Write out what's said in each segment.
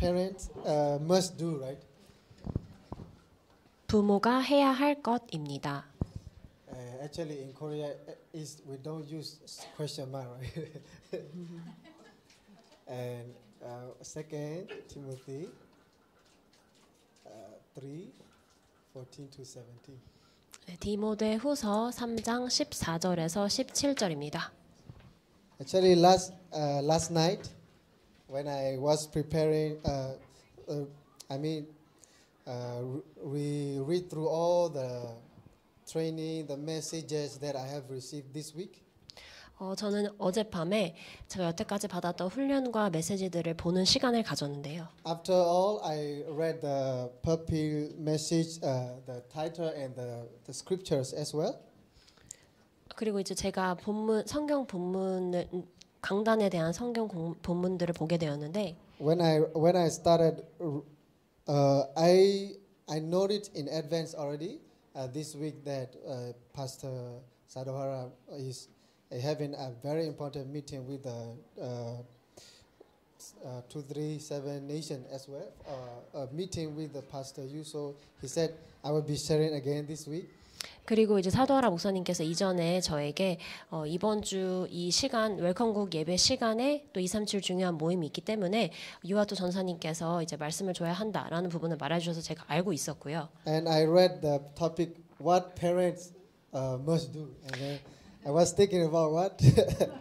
parents must do, right? 부모가 해야 할 것입니다. Actually, in Korea, is we don't use question mark, right? And second Timothy 3:14-17. 디모데후서 3장 14절에서 17절입니다. Actually, last night, when I was preparing, we read through all the training, the messages that I have received this week. 저는 어젯밤에 제가 여태까지 받았던 훈련과 메시지들을 보는 시간을 가졌는데요. After all, I read the purple message, the title and the scriptures as well. 그리고 이제 제가 성경 본문을 강단에 대한 성경 본문들을 보게 되었는데 When I started, I noted in advance already this week that Pastor Sadohara is having a very important meeting with the 237 Nation as well. A meeting with the Pastor Yu. So he said, I will be sharing again this week. 그리고 이제 사도하라 목사님께서 이전에 저에게 이번 주 이 시간 웰컴국 예배 시간에 또 237 중요한 모임이 있기 때문에 유아토 전사님께서 이제 말씀을 줘야 한다라는 부분을 말해주셔서 제가 알고 있었고요. And I read the topic what parents must do. And then I was thinking about what.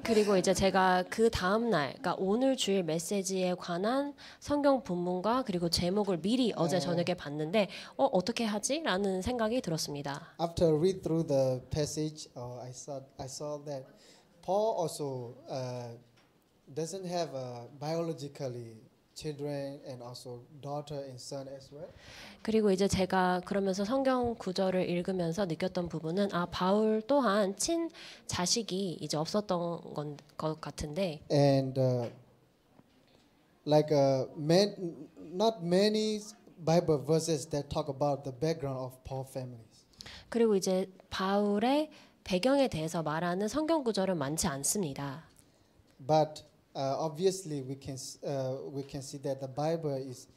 그리고 이제 제가 그 다음 날, 그러니까 오늘 주일 메시지에 관한 성경 본문과 그리고 제목을 미리 어제 저녁에 봤는데 어떻게 하지?라는 생각이 들었습니다. After read through the passage, I saw that Paul also doesn't have biologically children and also daughter and son as well. 그리고 이제 제가 그러면서 성경 구절을 읽으면서 느꼈던 부분은 바울 또한 친 자식이 이제 없었던 것 같은데. And not many Bible verses that talk about the background of Paul families. 그리고 이제 바울의 배경에 대해서 말하는 성경 구절은 많지 않습니다. But obviously we can see that the Bible is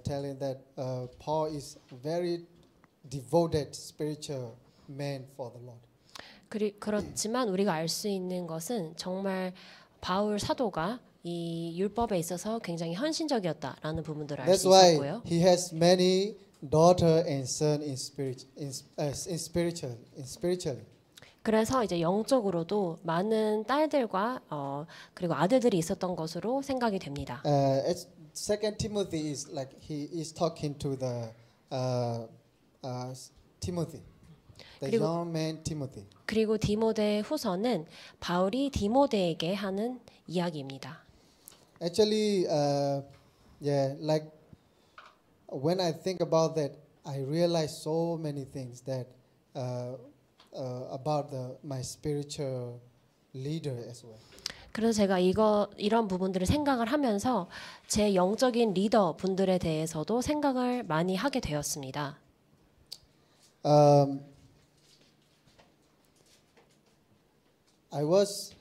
telling that Paul is very devoted spiritual man for the Lord. 그렇지만 우리가 알 수 있는 것은 정말 바울 사도가 이 율법에 있어서 굉장히 헌신적이었다라는 부분들을 알 수 있었고요. That's why he has many daughter and son in spiritually. 그래서 이제 영적으로도 많은 딸들과 그리고 아들들이 있었던 것으로 생각이 됩니다. Second Timothy is like he is talking to the Timothy, the young man Timothy. 그리고 디모데 후서는 바울이 디모데에게 하는 이야기입니다. Actually, like when I think about that, I realize so many things that about my spiritual leader as well. 그래서 제가 이런 부분들을 생각을 하면서 제 영적인 리더 분들에 대해서도 생각을 많이 하게 되었습니다. I was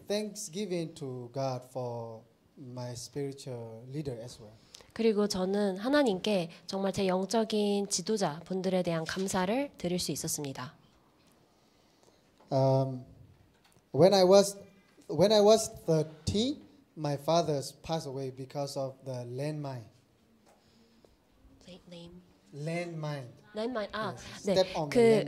thanksgiving to God for my spiritual leader as well. 그리고 저는 하나님께 정말 제 영적인 지도자 분들에 대한 감사를 드릴 수 있었습니다. When I was 13, my father passed away because of the landmine. Landmine. 네.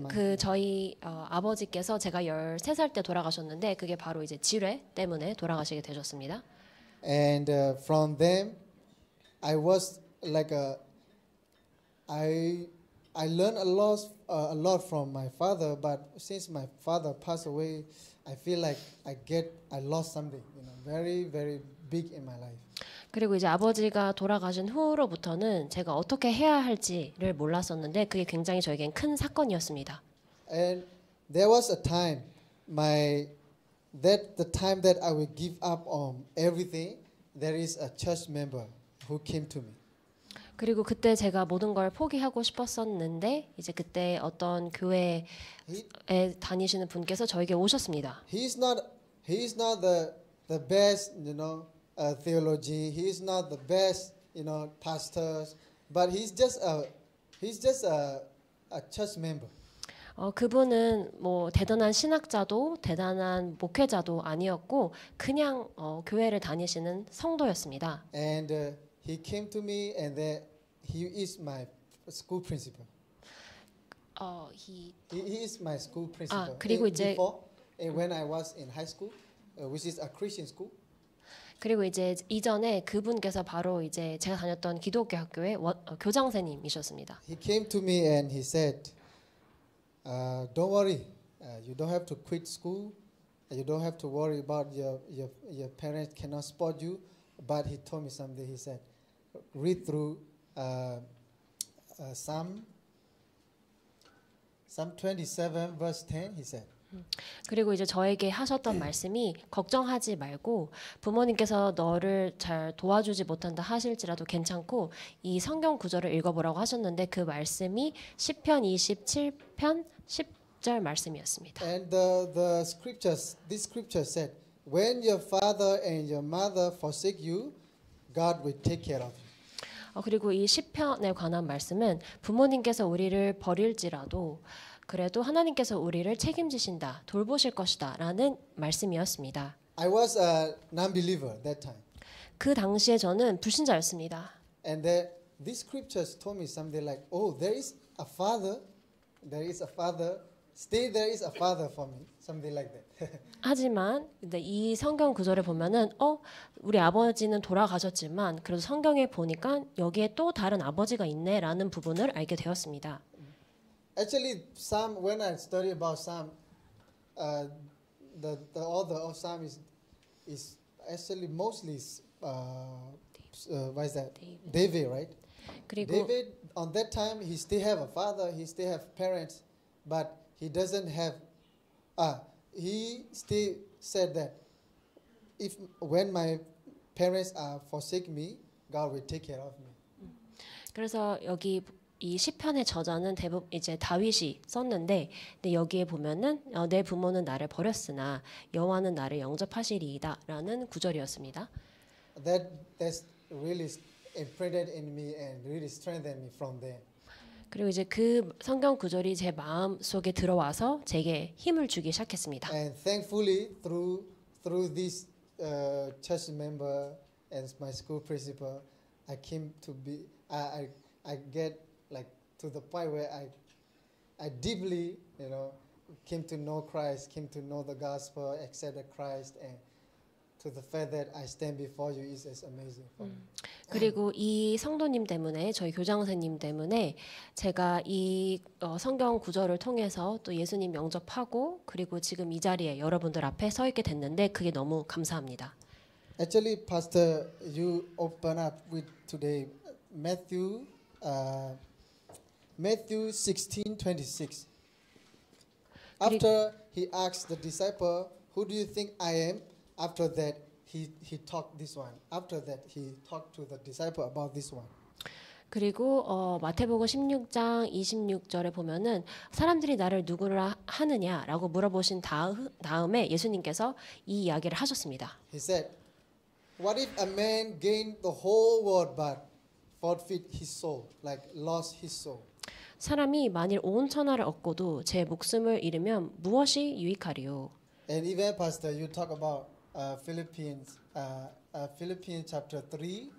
그 저희 아버지께서 제가 13살 때 돌아가셨는데 그게 바로 이제 질외 때문에 돌아가시게 되셨습니다. And from them I was like I learned a lot from my father, but since my father passed away, I feel like I lost something, very very big in my life. 그리고 이제 아버지가 돌아가신 후로부터는 제가 어떻게 해야 할지를 몰랐었는데 그게 굉장히 저에겐 큰 사건이었습니다. And there was a time the time that I would give up on everything, there is a church member who came to me. 그리고 그때 제가 모든 걸 포기하고 싶었었는데 이제 그때 어떤 교회에 다니시는 분께서 저에게 오셨습니다. He is not the best, theology. He is not the best, pastors. But he's just a church member. 그분은 뭐 대단한 신학자도 대단한 목회자도 아니었고 그냥 교회를 다니시는 성도였습니다. And he came to me, and he is my school principal. He is my school principal. 그리고 이제 before, when I was in high school, which is a Christian school. 그리고 이제 이전에 그분께서 바로 이제 제가 다녔던 기독교 학교의 교장선생님이셨습니다. He came to me and he said, "Don't worry, you don't have to quit school. You don't have to worry about your parents cannot support you." But he told me something. He said, "Read through Psalm 27 verse 10." He said. 그리고 이제 저에게 하셨던 말씀이 걱정하지 말고 부모님께서 너를 잘 도와주지 못한다 하실지라도 괜찮고 이 성경 구절을 읽어보라고 하셨는데 그 말씀이 시편 27편 10절 말씀이었습니다. And this scripture said, "When your father and your mother forsake you, God will take care of you." 그리고 이 시편에 관한 말씀은 부모님께서 우리를 버릴지라도 그래도 하나님께서 우리를 책임지신다, 돌보실 것이다라는 말씀이었습니다. I was a non-believer that time. 그 당시에 저는 불신자였습니다. And these scriptures told me something like, "Oh, there is a father. Still there is a father for me." Something like that. 하지만 근데 이 성경 구절을 보면은 우리 아버지는 돌아가셨지만 그래도 성경에 보니까 여기에 또 다른 아버지가 있네라는 부분을 알게 되었습니다. Actually, when I study about Psalm, the author of Psalm is actually mostly what is that? David, right? 그리고 David on that time he still have a father, he still have parents, but he doesn't have. He still said that when my parents forsake me, God will take care of me. 그래서 여기 이 시편의 저자는 대부분 이제 다윗이 썼는데 근데 여기에 보면은 내 부모는 나를 버렸으나 여호와는 나를 영접하시리이다라는 구절이었습니다. That's really imprinted in me and really strengthened me from there. 그리고 이제 그 성경 구절이 제 마음 속에 들어와서 제게 힘을 주기 시작했습니다. And thankfully through this church member and my school principal, I came to be I get like to the point where I deeply, came to know Christ, came to know the gospel, accepted Christ, and to the fact that I stand before you is amazing for me. 그리고 이 성도님 때문에 저희 교장선생님 때문에 제가 이 성경 구절을 통해서 또 예수님 영접하고 그리고 지금 이 자리에 여러분들 앞에 서 있게 됐는데 그게 너무 감사합니다. Actually, Pastor, you open up with today Matthew 16:26. After he asked the disciple, "Who do you think I am?" After that, he talked this one. After that, he talked to the disciple about this one. 그리고 마태복음 16장 26절에 보면은 사람들이 나를 누구라 하느냐라고 물어보신 다음에 예수님께서 이 이야기를 하셨습니다. He said, "What if a man gained the whole world but forfeit his soul, like lost his soul?" 사람이 만일 온 천하를 얻고도 제 목숨을 잃으면 무엇이 유익하리요? And even Pastor, you talk about Philippians chapter 3,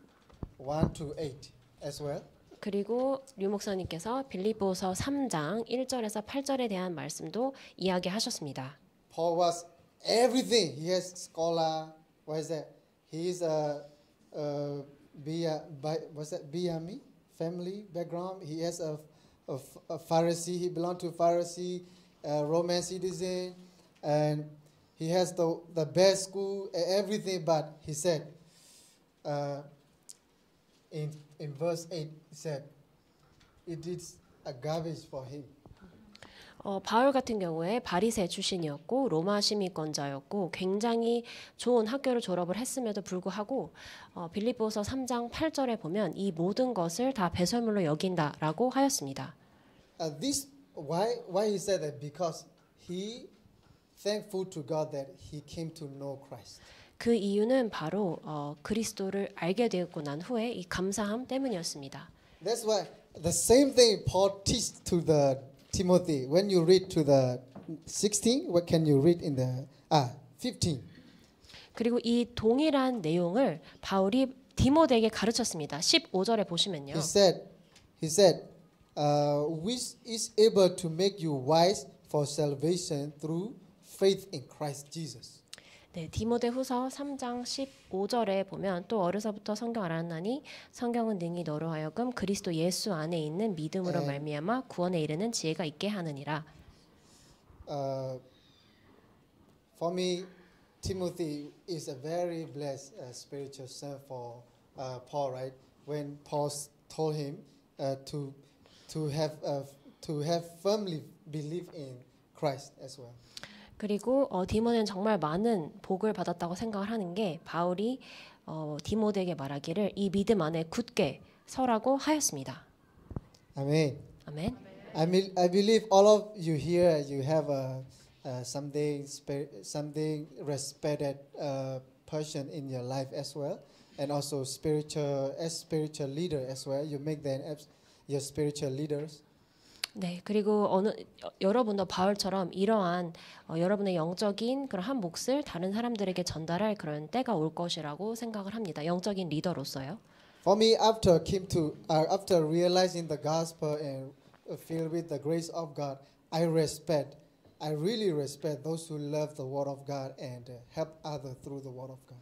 1 to 8 as well. 그리고 류 목사님께서 빌립보서 3장 1절에서 8절에 대한 말씀도 이야기하셨습니다. Paul was everything. He has scholar. What is that? He is Biami family background. He has a Pharisee. He belonged to Pharisee, Roman citizen, and he has the best school, everything. But he said, in verse 8, he said, it is a garbage for him. 바울 같은 경우에 바리새 출신이었고 로마 시민권자였고 굉장히 좋은 학교를 졸업을 했음에도 불구하고 빌립보서 3장 8절에 보면 이 모든 것을 다 배설물로 여긴다라고 하였습니다. Why he said that? Because he thankful to God that he came to know Christ. 그 이유는 바로 그리스도를 알게 되었고 난 후에 이 감사함 때문이었습니다. That's why the same thing Paul teach to the Timothy. When you read to the 16, what can you read in the 15? 그리고 이 동일한 내용을 바울이 디모데에게 가르쳤습니다. 15절에 보시면요. He said, which is able to make you wise for salvation through faith in Christ Jesus. 네, 디모데후서 3장 15절에 보면 또 어려서부터 성경 알았나니 성경은 능히 너로 하여금 그리스도 예수 안에 있는 믿음으로 말미암아 구원에 이르는 지혜가 있게 하느니라. For me, Timothy is a very blessed spiritual son for Paul, right? When Paul told him to have firmly believe in Christ as well. 그리고 디모데는 정말 많은 복을 받았다고 생각을 하는 게 바울이 디모데에게 말하기를 이 믿음 안에 굳게 서라고 하였습니다. Amen. 아멘. I believe all of you here, you have something respected person in your life as well, and also spiritual leader as well. You make them your spiritual leaders. 네, 그리고 여러분도 바울처럼 이러한 여러분의 영적인 그런 한 몫을 다른 사람들에게 전달할 그런 때가 올 것이라고 생각을 합니다. 영적인 리더로서요. For me, after realizing the gospel and filled with the grace of God, I really respect those who love the word of God and help others through the word of God.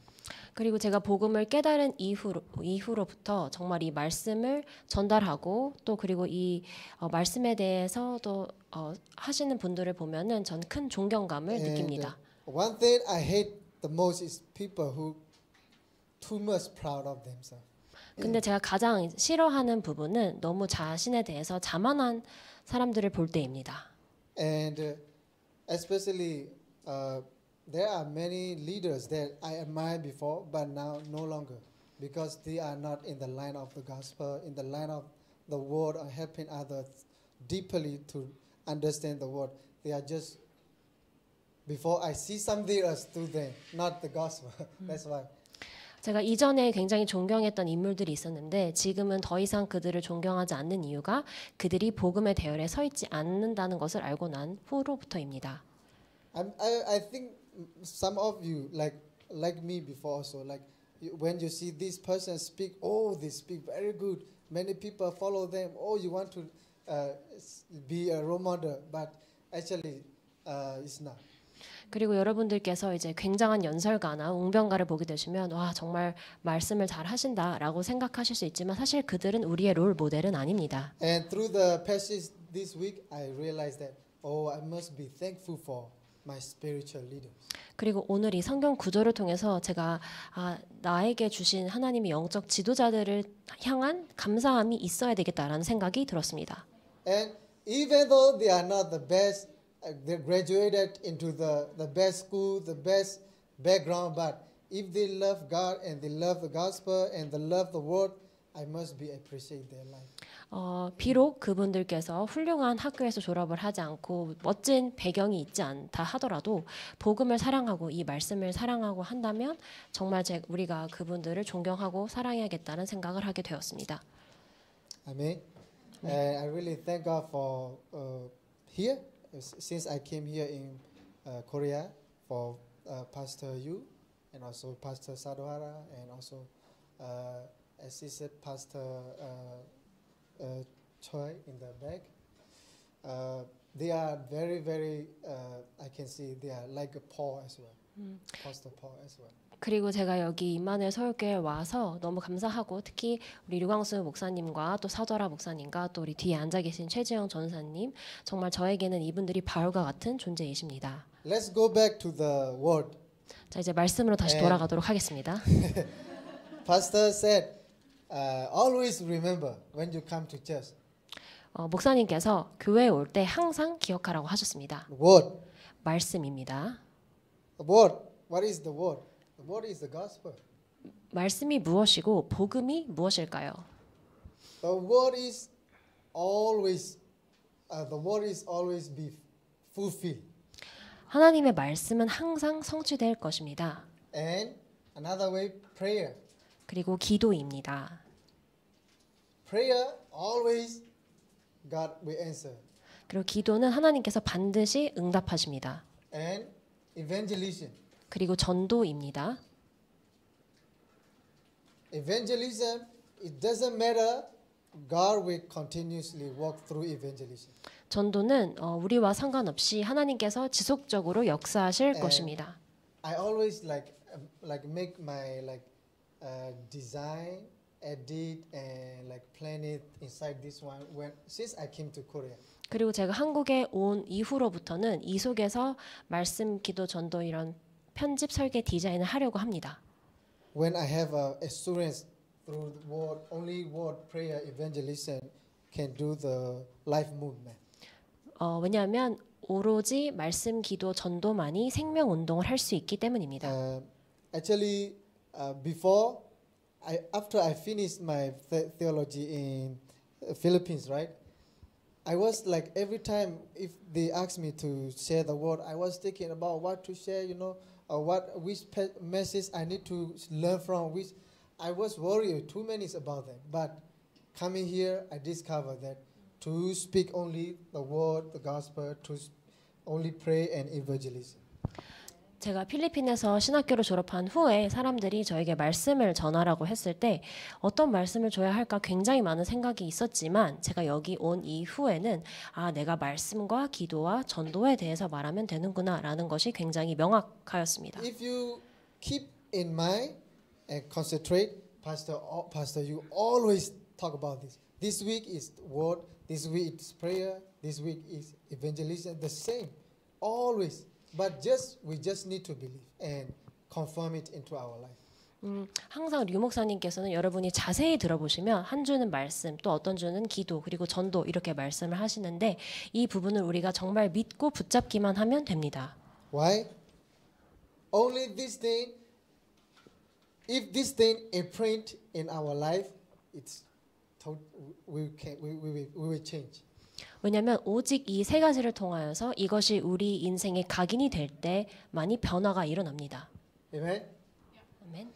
그리고 제가 복음을 깨달은 이후로부터 정말 이 말씀을 전달하고 또 그리고 이 말씀에 대해서도 하시는 분들을 보면은 전 큰 존경감을 느낍니다. One thing I hate the most is people who too much proud of themselves. 근데 제가 가장 싫어하는 부분은 너무 자신에 대해서 자만한 사람들을 볼 때입니다. And especially there are many leaders that I admired before, but now no longer, because they are not in the line of the gospel, in the line of the word, or helping others deeply to understand the word. They are just, before I see something else to them, not the gospel. That's why. 제가 이전에 굉장히 존경했던 인물들이 있었는데 지금은 더 이상 그들을 존경하지 않는 이유가 그들이 복음의 대열에 서 있지 않는다는 것을 알고 난 후로부터입니다. I think some of you like me before also, like when you see this person speak, oh, they speak very good, many people follow them, oh, you want to be a role model, but actually it's not. 그리고 여러분들께서 이제 굉장한 연설가나 웅변가를 보게 되시면 와 정말 말씀을 잘 하신다라고 생각하실 수 있지만 사실 그들은 우리의 롤 모델은 아닙니다. And through the passage this week, I realized that I must be thankful for my spiritual leaders. 그리고 오늘 이 성경 구절을 통해서 제가 나에게 주신 하나님의 영적 지도자들을 향한 감사함이 있어야 되겠다라는 생각이 들었습니다. And even though they are not the best, they graduated into the best school, the best background, but if they love God and they love the gospel and they love the word, I must be appreciate their life. 비록 그분들께서 훌륭한 학교에서 졸업을 하지 않고 멋진 배경이 있지 않다 하더라도 복음을 사랑하고 이 말씀을 사랑하고 한다면 정말 우리가 그분들을 존경하고 사랑해야겠다는 생각을 하게 되었습니다. Amen. And I really thank God for here. Since I came here in Korea for Pastor Yu and also Pastor Sadohara and also Assistant Pastor Choi in the back. They are very, very, I can see they are like Paul as well, Pastor Paul as well. 그리고 제가 여기 임마누엘 서울교회에 와서 너무 감사하고 특히 우리 류광수 목사님과 또 사도라 목사님과 또 우리 뒤에 앉아 계신 최지영 전사님 정말 저에게는 이분들이 바울과 같은 존재이십니다. Let's go back to the word. 자 이제 말씀으로 다시 돌아가도록 하겠습니다. Pastor said, always remember when you come to church. 목사님께서 교회에 올 때 항상 기억하라고 하셨습니다. Word. 말씀입니다. The word. What is the word? The word is the gospel. 말씀이 무엇이고 복음이 무엇일까요? The word is always be fulfilled. 하나님의 말씀은 항상 성취될 것입니다. And Another way, prayer. 그리고 기도입니다. Prayer always God will answer. 그리고 기도는 하나님께서 반드시 응답하십니다. And evangelism. 그리고 전도입니다. Evangelism, it doesn't matter. God will continuously walk through evangelism. 전도는 우리와 상관없이 하나님께서 지속적으로 역사하실 것입니다. I always like make my design, edit, and like plan it inside this one since I came to Korea. 그리고 제가 한국에 온 이후로부터는 이 속에서 말씀, 기도, 전도 이런 편집, 설계, 디자인을 하려고 합니다. When I have assurance through the word, only word prayer evangelism can do the life movement. 왜냐하면 오로지 말씀, 기도, 전도만이 생명 운동을 할 수 있기 때문입니다. Actually, after I finished my theology in Philippines, right? I was like every time if they asked me to share the word, I was thinking about what to share, which message I need to learn from, which I was worried too many about that. But coming here, I discovered that to speak only the word, the gospel, to only pray and evangelism. 제가 필리핀에서 신학교를 졸업한 후에 사람들이 저에게 말씀을 전하라고 했을 때 어떤 말씀을 줘야 할까 굉장히 많은 생각이 있었지만 제가 여기 온 이후에는 내가 말씀과 기도와 전도에 대해서 말하면 되는구나라는 것이 굉장히 명확하였습니다. If you keep in mind and concentrate, Pastor, you always talk about this. This week is word, this week is prayer, this week is evangelism, the same, always. But we just need to believe and confirm it into our life. 항상 류 목사님께서는 여러분이 자세히 들어보시면 한 주는 말씀, 또 어떤 주는 기도, 그리고 전도 이렇게 말씀을 하시는데 이 부분을 우리가 정말 믿고 붙잡기만 하면 됩니다. Why? Only this thing, if this thing imprint in our life, we will change. 왜냐하면 오직 이 세 가지를 통하여서 이것이 우리 인생의 각인이 될 때 많이 변화가 일어납니다. Amen. 아멘.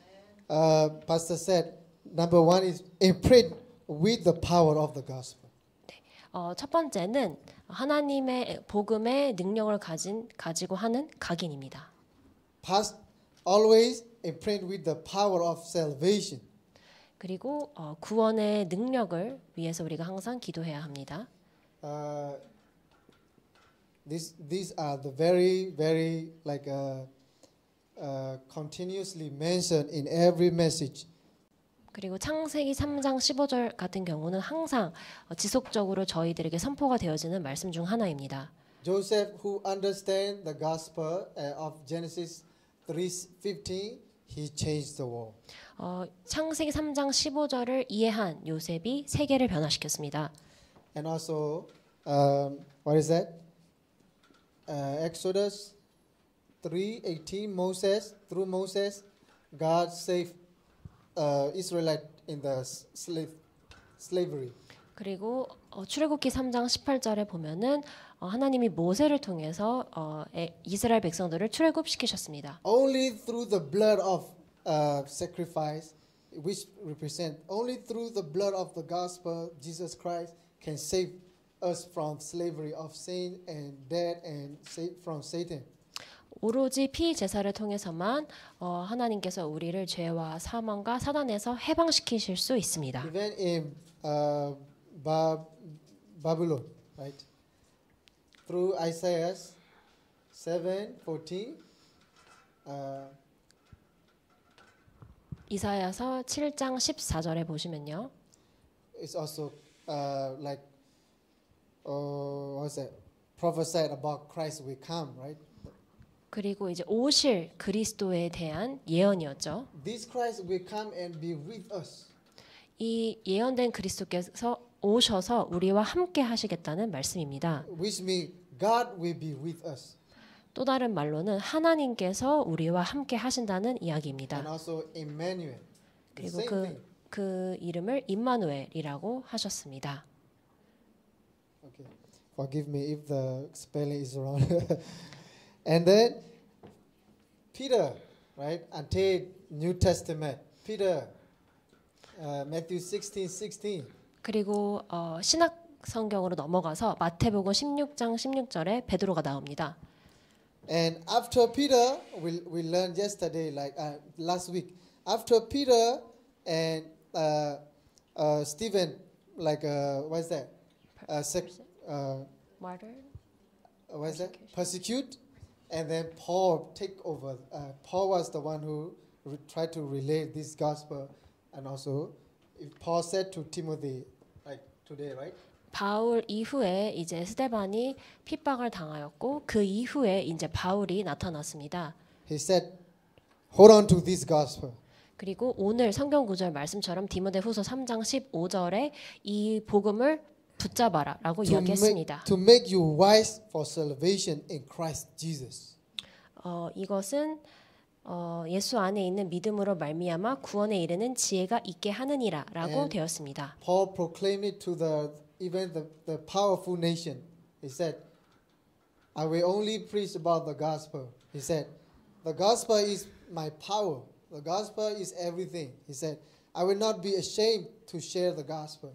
Pastor said, number one is imprint with the power of the gospel. 첫 번째는 하나님의 복음의 능력을 가지고 하는 각인입니다. Always imprint with the power of salvation. 그리고 구원의 능력을 위해서 우리가 항상 기도해야 합니다. These are the very continuously mentioned in every message. 그리고 창세기 3장 15절 같은 경우는 항상 지속적으로 저희들에게 선포가 되어지는 말씀 중 하나입니다. Joseph, who understand the gospel of Genesis 3:15, he changed the world. 창세기 3장 15절을 이해한 요셉이 세계를 변화시켰습니다. And also, what is that? Exodus 3:18, through Moses, God saved Israelite in the slavery. 그리고 출애굽기 3장 18절에 보면은 하나님이 모세를 통해서 이스라엘 백성들을 출애굽시키셨습니다. Only through the blood of sacrifice, which represent only through the blood of the gospel, Jesus Christ can save us from slavery of sin and death and save from Satan. 오로지 피 제사를 통해서만 하나님께서 우리를 죄와 사망과 사단에서 해방시키실 수 있습니다. Even in Babylon, right? Through Isaiah 7:14. 이사야서 7장 14절에 보시면요. It's also what's that? Prophesied about Christ will come, right? 그리고 이제 오실 그리스도에 대한 예언이었죠. This Christ will come and be with us. 이 예언된 그리스도께서 오셔서 우리와 함께 하시겠다는 말씀입니다. Which means God will be with us. 또 다른 말로는 하나님께서 우리와 함께 하신다는 And 이야기입니다. also Emmanuel. The 그리고 same thing. 그 이름을 임마누엘이라고 하셨습니다. Okay. Forgive me if the spelling is wrong. And then Peter, right? Until New Testament, Peter, Matthew 16:16. 그리고 신약 성경으로 넘어가서 마태복음 16장 16절에 베드로가 나옵니다. And after Peter, we learned yesterday, like last week. After Peter and Stephen, like what is that? Martyr? What is that? Persecute, and then Paul take over. Paul was the one who tried to relay this gospel, and also Paul said to Timothy, like today, right? 바울 이후에 이제 스데반이 핍박을 당하였고 그 이후에 이제 바울이 나타났습니다. He said, "Hold on to this gospel." 그리고 오늘 성경 구절 말씀처럼 디모데후서 3장 15절에 이 복음을 붙잡아라라고 이야기했습니다. To make you wise for salvation in Christ Jesus. 이것은 예수 안에 있는 믿음으로 말미암아 구원에 이르는 지혜가 있게 하느니라라고 되었습니다. Paul proclaimed it to even the powerful nation. He said, "I will only preach about the gospel." He said, "The gospel is my power. The gospel is everything." He said, "I will not be ashamed to share the gospel."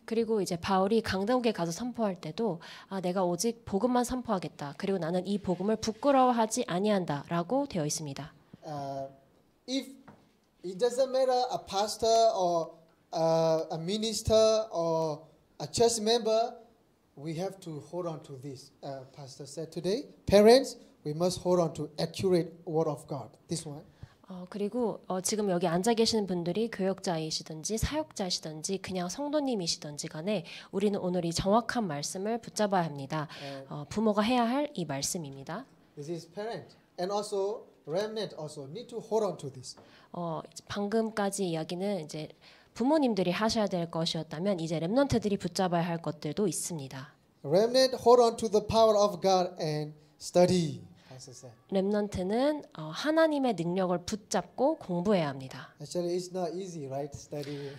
그리고 이제 바울이 강독에 가서 선포할 때도 내가 오직 복음만 선포하겠다. 그리고 나는 이 복음을 부끄러워하지 아니한다라고 되어 있습니다. If it doesn't matter a pastor or a minister or a church member, we have to hold on to this. Pastor said today, parents, we must hold on to accurate word of God. This one. 그리고 지금 여기 앉아 계시는 분들이 교역자이시든지 사역자시든지 그냥 성도님이시든지 간에 우리는 오늘 이 정확한 말씀을 붙잡아야 합니다. 부모가 해야 할 이 말씀입니다. This is parent and also remnant also need to hold on to this. 방금까지 이야기는 이제 부모님들이 하셔야 될 것이었다면 이제 렘넌트들이 붙잡아야 할 것들도 있습니다. Remnant hold on to the power of God and study. 렘넌트는 하나님의 능력을 붙잡고 공부해야 합니다. Actually, it's not easy, right? Study.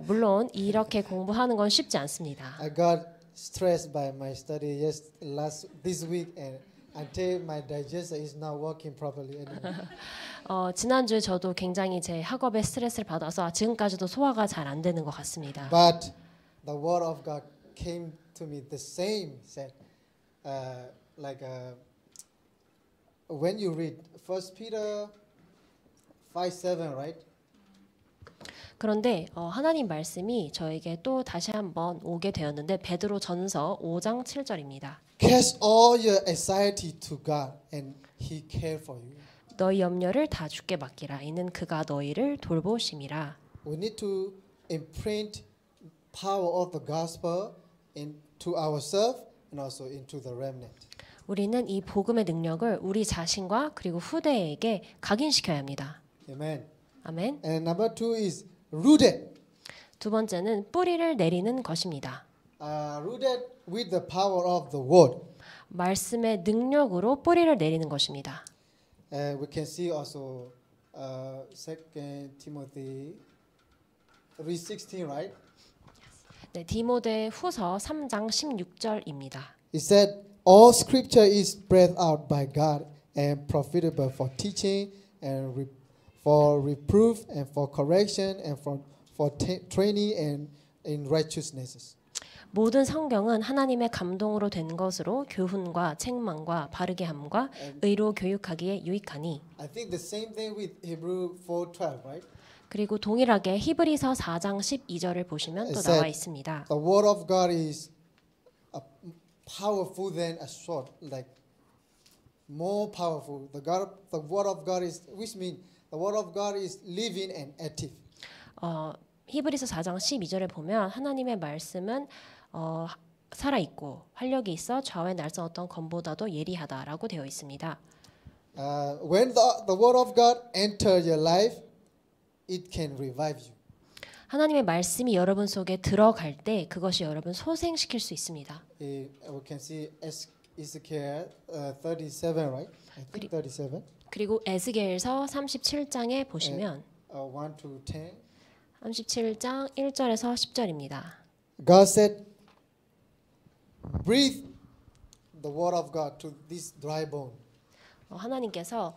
물론 이렇게 공부하는 건 쉽지 않습니다. I got stressed by my study this week, and until my digestion is not working properly anymore. 지난주에 저도 굉장히 제 학업에 스트레스를 받아서 지금까지도 소화가 잘 안 되는 것 같습니다. But the word of God came to me the same. Said, when you read 1 Peter 5:7, right? 그런데 하나님 말씀이 저에게 또 다시 한번 오게 되었는데 베드로 전서 5장 7절입니다. Cast all your anxiety to God, and He care for you. 너희 염려를 다 주께 맡기라. 이는 그가 너희를 돌보심이라. We need to imprint power of the gospel into ourselves and also into the remnant. 우리는 이 복음의 능력을 우리 자신과 그리고 후대에게 각인시켜야 합니다. Amen. 아멘. And number 2 is rooted. 두 번째는 뿌리를 내리는 것입니다. Rooted with the power of the word. 말씀의 능력으로 뿌리를 내리는 것입니다. We can see also 2 Timothy 3:16, right? 네, 디모데 후서 3장 16절입니다. It said, "All Scripture is breathed out by God and profitable for teaching and for reproof and for correction and for training and in righteousness." 모든 성경은 하나님의 감동으로 된 것으로 교훈과 책망과 바르게 함과 의로 교육하기에 유익하니. I think the same thing with Hebrew 4:12, right? 그리고 동일하게 히브리서 4장 12절을 보시면 또 나와 있습니다. The word of God is powerful than a sword, like more powerful. The word of God is, which means the word of God is living and active. 히브리서 4장 12절에 보면 하나님의 말씀은 살아 있고 활력이 있어 좌우의 날선 어떤 검보다도 예리하다라고 되어 있습니다. When the word of God enter your life, it can revive you. 하나님의 말씀이 여러분 속에 들어갈 때 그것이 여러분 소생시킬 수 있습니다. We can see Ezekiel 37, right? I think 37. 그리고 에스겔서 37장에 보시면 1 to 10. 37장 1절에서 10절입니다. God said, "Breathe the word of God to this dry bone." 하나님께서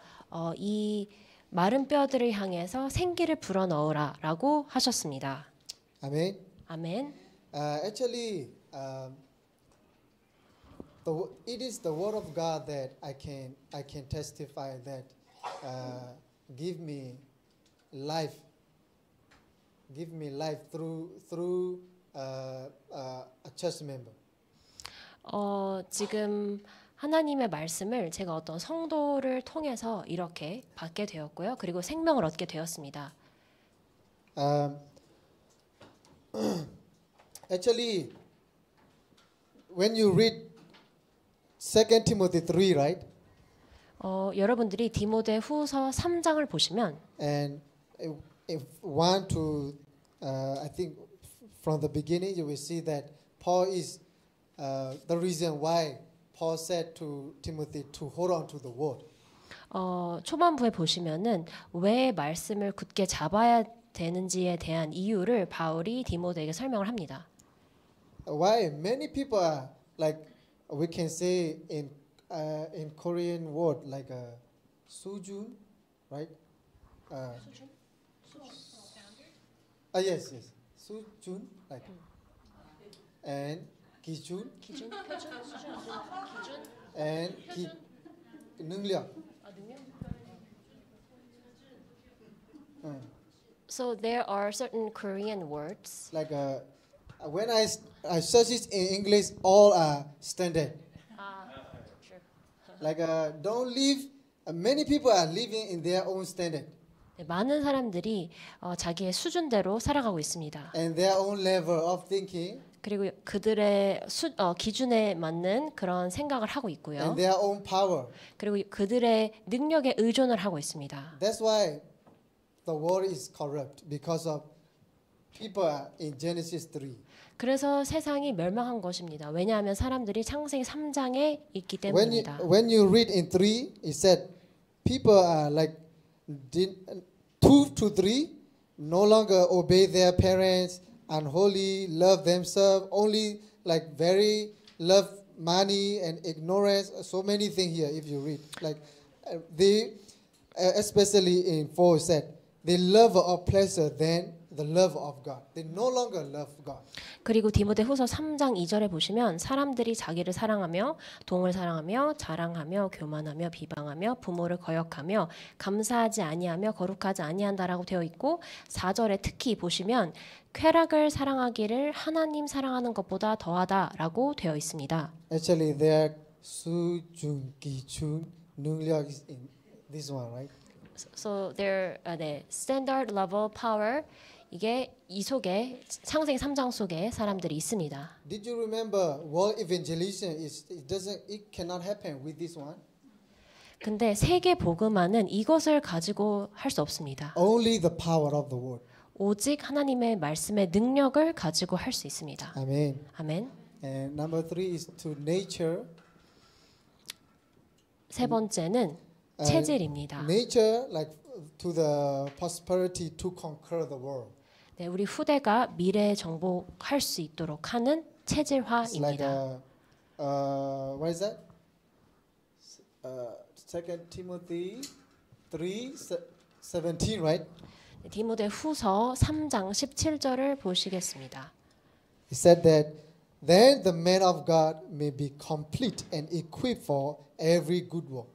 이 마른 뼈들을 향해서 생기를 불어넣으라라고 하셨습니다. Amen. 아멘. Actually, it is the word of God that I can testify that give me life through a church member. 지금 하나님의 말씀을 제가 어떤 성도를 통해서 이렇게 받게 되었고요. 그리고 생명을 얻게 되었습니다. Actually, when you read 2 Timothy 3, right? 여러분들이 디모데후서 3장을 보시면 And if one to, I think from the beginning you will see that Paul is the reason why Paul said to Timothy to hold on to the word. 초반부에 보시면은 왜 말씀을 굳게 잡아야 되는지에 대한 이유를 바울이 디모데에게 설명을 합니다. Why many people are like we can say in Korean word like a sujun, right? Yes, sujun like and 기준, 표준, 수준, 기준, and 능력. So there are certain Korean words. Like when I search it in English, all are standard. Sure. Like don't live. Many people are living in their own standard 네, 많은 사람들이 자기의 수준대로 살아가고 있습니다. and their own level of thinking 그리고 그들의 기준에 맞는 그런 생각을 하고 있고요. and their own power. 그리고 그들의 능력에 의존을 하고 있습니다. That's why the world is corrupt because of people in Genesis 3. 그래서 세상이 멸망한 것입니다. 왜냐하면 사람들이 창세기 3장에 있기 때문입니다. When you read in 3, it said people are like 2 to 3 no longer obey their parents, unholy, love themselves, only like very love money and ignorance. So many things here if you read. Like they, especially in 4 it said, they love of pleasure than the love of God. They no longer love God. 그리고 디모데후서 3장 2절에 보시면 사람들이 자기를 사랑하며 동을 사랑하며 자랑하며 교만하며 비방하며 부모를 거역하며 감사하지 아니하며 거룩하지 아니한다라고 되어 있고 4절에 특히 보시면 쾌락을 사랑하기를 하나님 사랑하는 것보다 더하다라고 되어 있습니다. Actually, their 수준, 기준, 능력 is in this one, right? So their standard level power 이게 이 속에 창세기 3장 속에 사람들이 있습니다. Did you remember world evangelism? It cannot happen with this one. 근데 세계 복음화는 이것을 가지고 할 수 없습니다. Only the power of the word. 오직 하나님의 말씀의 능력을 가지고 할 수 있습니다. Amen. 아멘. And number 3 is to nature. 세 번째는 체질입니다. Nature, like to the prosperity to conquer the world. 네, 우리 후대가 미래 정복할 수 있도록 하는 It's like 체질화입니다. what is that? 2 Timothy 3:17, right? 디모데후서 3장 17절을 보시겠습니다. It said that then the man of God may be complete and equipped for every good work.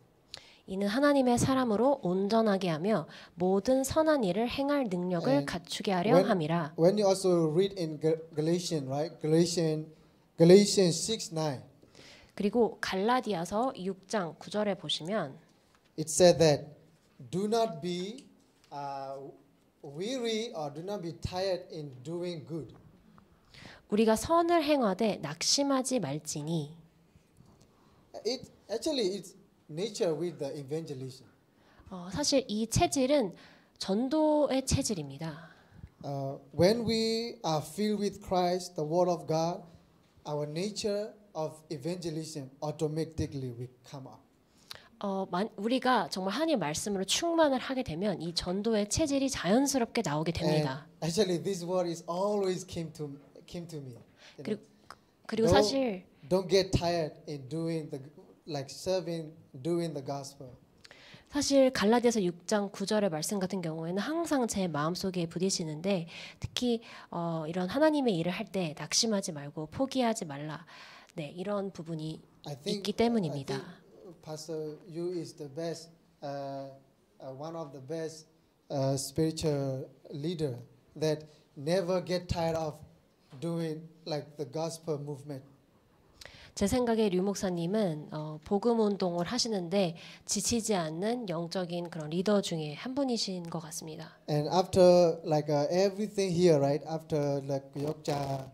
이는 하나님의 사람으로 온전하게 하며 모든 선한 일을 행할 능력을 And 갖추게 하려 함이라. When you also read in Galatians, right? Galatians 6:9. 그리고 갈라디아서 6장 9절에 보시면 It said that do not be weary or do not be tired in doing good. 우리가 선을 행하되 낙심하지 말지니. It's nature with the evangelism. 사실 이 체질은 전도의 체질입니다. When we are filled with Christ, the Word of God, our nature of evangelism automatically will come up. 우리가 정말 하나님 말씀으로 충만을 하게 되면 이 전도의 체질이 자연스럽게 나오게 됩니다. And actually, this word is always came to me. 그리고 사실 Don't get tired in doing like serving, doing the gospel. 사실 갈라디아서 6장 9절의 말씀 같은 경우에는 항상 제 마음속에 부딪히는데 특히 이런 하나님의 일을 할 때 낙심하지 말고 포기하지 말라. 네, 이런 부분이 있기 I 때문입니다. think Pastor Yu is the best, one of the best spiritual leader that never get tired of doing like the gospel movement. 제 생각에 류 목사님은 복음 운동을 하시는데 지치지 않는 영적인 그런 리더 중에 한 분이신 것 같습니다. And after like everything here, right? After like Yokja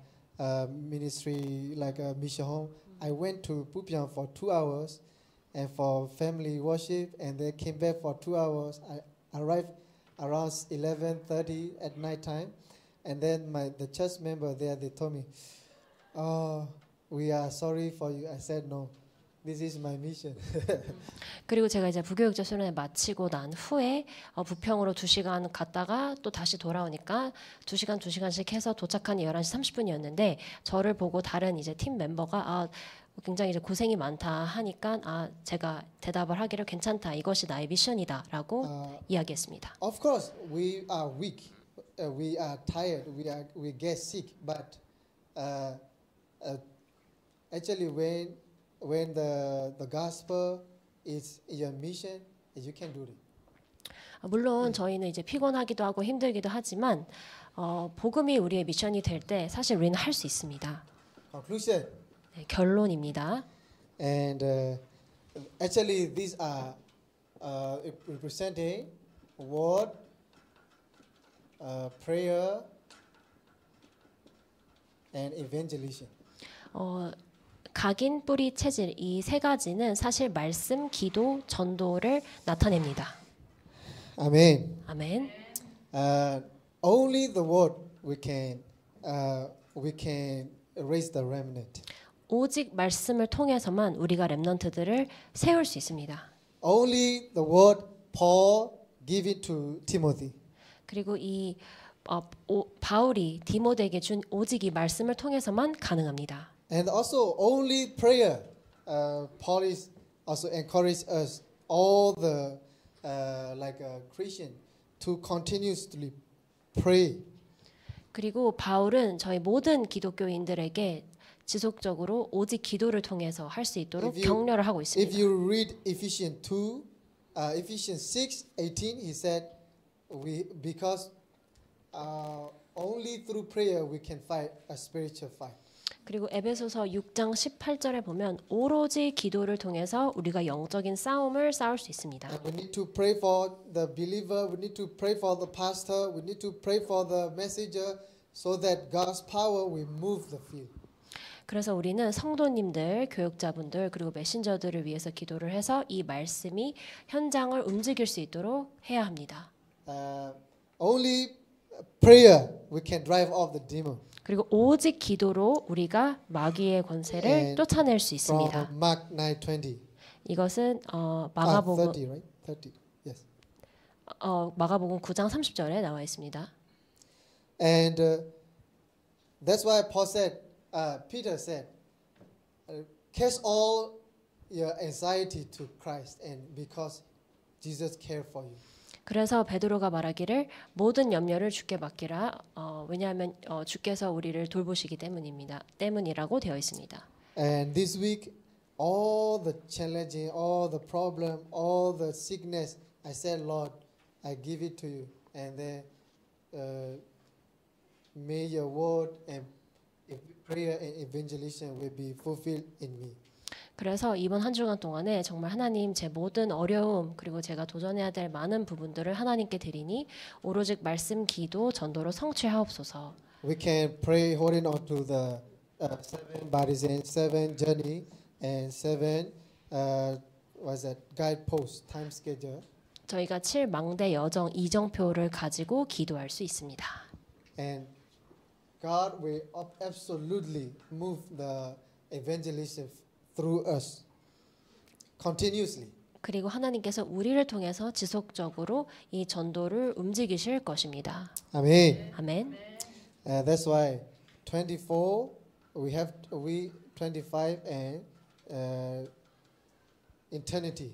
ministry, like mission home, I went to Pupiang for 2 hours, and for family worship, and then came back for 2 hours. I arrived around 11:30 at night time, and then the church member there, they told me, "Oh, we are sorry for you." I said, "No, this is my mission." 그리고 제가 이제 부교육자 수련회 마치고 난 후에 부평으로 2시간 갔다가 또 다시 돌아오니까 2시간씩 해서 도착하니 11시 30분이었는데 저를 보고 다른 이제 팀 멤버가 굉장히 이제 고생이 많다 하니까 제가 대답을 하기를 괜찮다. 이것이 나의 미션이다라고 이야기했습니다. Of course, we are weak, we are tired, we get sick, but actually, when the gospel is your mission, you can do it. 물론 저희는 이제 피곤하기도 하고 힘들기도 하지만 복음이 우리의 미션이 될 때 사실 우리는 할 수 있습니다. Conclusion. 네, 결론입니다. And actually, these are representing word, prayer, and evangelism. 각인, 뿌리, 체질 이 세 가지는 사실 말씀, 기도, 전도를 나타냅니다. Amen. 아멘. Only the word we can raise the remnant. 오직 말씀을 통해서만 우리가 렘넌트들을 세울 수 있습니다. Only the word Paul given to Timothy. 그리고 이 바울이 디모데에게 준 오직 이 말씀을 통해서만 가능합니다. And also only prayer. Paul is also encourage us all the Christian to continuously pray. 그리고 바울은 저희 모든 기독교인들에게 지속적으로 오직 기도를 통해서 할 수 있도록 격려를 하고 있습니다. If you read Ephesians 6:18, he said, because only through prayer we can fight a spiritual fight. 그리고 에베소서 6장 18절에 보면 오로지 기도를 통해서 우리가 영적인 싸움을 싸울 수 있습니다. And we need to pray for the believer. We need to pray for the pastor. We need to pray for the messenger, so that God's power will move the field. 그래서 우리는 성도님들, 교육자분들 그리고 메신저들을 위해서 기도를 해서 이 말씀이 현장을 움직일 수 있도록 해야 합니다. Only prayer we can drive off the demon. 그리고 오직 기도로 우리가 마귀의 권세를 쫓아낼 수 있습니다. From Mark 9:20. 이것은 마가복음 30, right? 30. Yes. 마가복음 9장 30절에 나와 있습니다. And that's why Peter said, cast all your anxiety to Christ, and because Jesus cared for you. 그래서 베드로가 말하기를 모든 염려를 주께 맡기라. 왜냐하면 주께서 우리를 돌보시기 때문이라고 되어 있습니다. And this week, all the challenging, all the problem, all the sickness, I said, Lord, I give it to you, and then may your word and prayer and evangelism will be fulfilled in me. 그래서 이번 한 주간 동안에 정말 하나님 제 모든 어려움 그리고 제가 도전해야 될 많은 부분들을 하나님께 드리니 오로지 말씀, 기도, 전도로 성취하옵소서. We can pray holding on to the 7 bodies and 7 journey and 7 guidepost time schedule. 저희가 7망대 여정 이정표를 가지고 기도할 수 있습니다. And God will absolutely move the evangelism through us continuously. 그리고 하나님께서 우리를 통해서 지속적으로 이 전도를 움직이실 것입니다. Amen. 아멘. That's why 24 we 25 and eternity.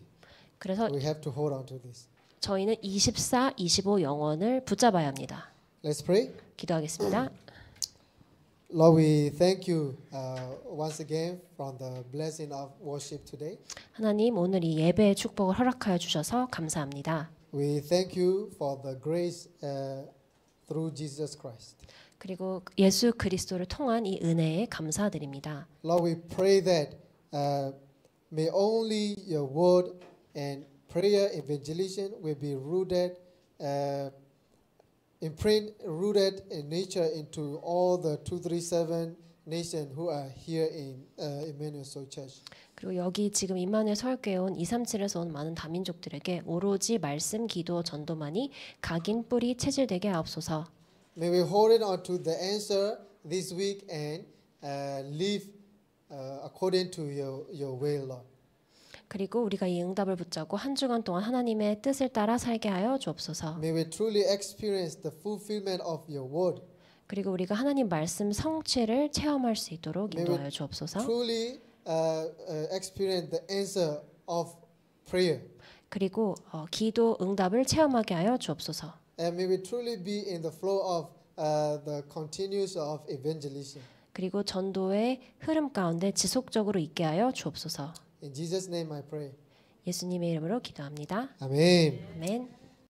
그래서 We have to hold on to this. 저희는 24, 25 영원을 붙잡아야 합니다. Let's pray. 기도하겠습니다. Lord, we thank you once again from the blessing of worship today. 하나님 오늘 이 예배의 축복을 허락하여 주셔서 감사합니다. We thank you for the grace through Jesus Christ. 그리고 예수 그리스도를 통한 이 은혜에 감사드립니다. Lord, we pray that may only your word and prayer evangelism will be rooted rooted in nature into all the 237 nations who are here in Emmanuel Soul Church. 그리고 여기 지금 임마누엘 서울교회 온 237에서 온 많은 다민족들에게 오로지 말씀, 기도, 전도만이 각인 뿌리 체질되게 하옵소서. May we hold it on to the answer this week and live according to your will, Lord. 그리고 우리가 이 응답을 붙잡고 한 주간 동안 하나님의 뜻을 따라 살게 하여 주옵소서. May we truly experience the fulfillment of your word. 그리고 우리가 하나님 말씀 성취를 체험할 수 있도록 May 인도하여 we 주옵소서. truly experience the answer of prayer. 그리고 기도 응답을 체험하게 하여 주옵소서. And may we truly be in the flow of the continuous of evangelism. 그리고 전도의 흐름 가운데 지속적으로 있게 하여 주옵소서. In Jesus' name I pray. 예수님의 이름으로 기도합니다. Amen. 아멘.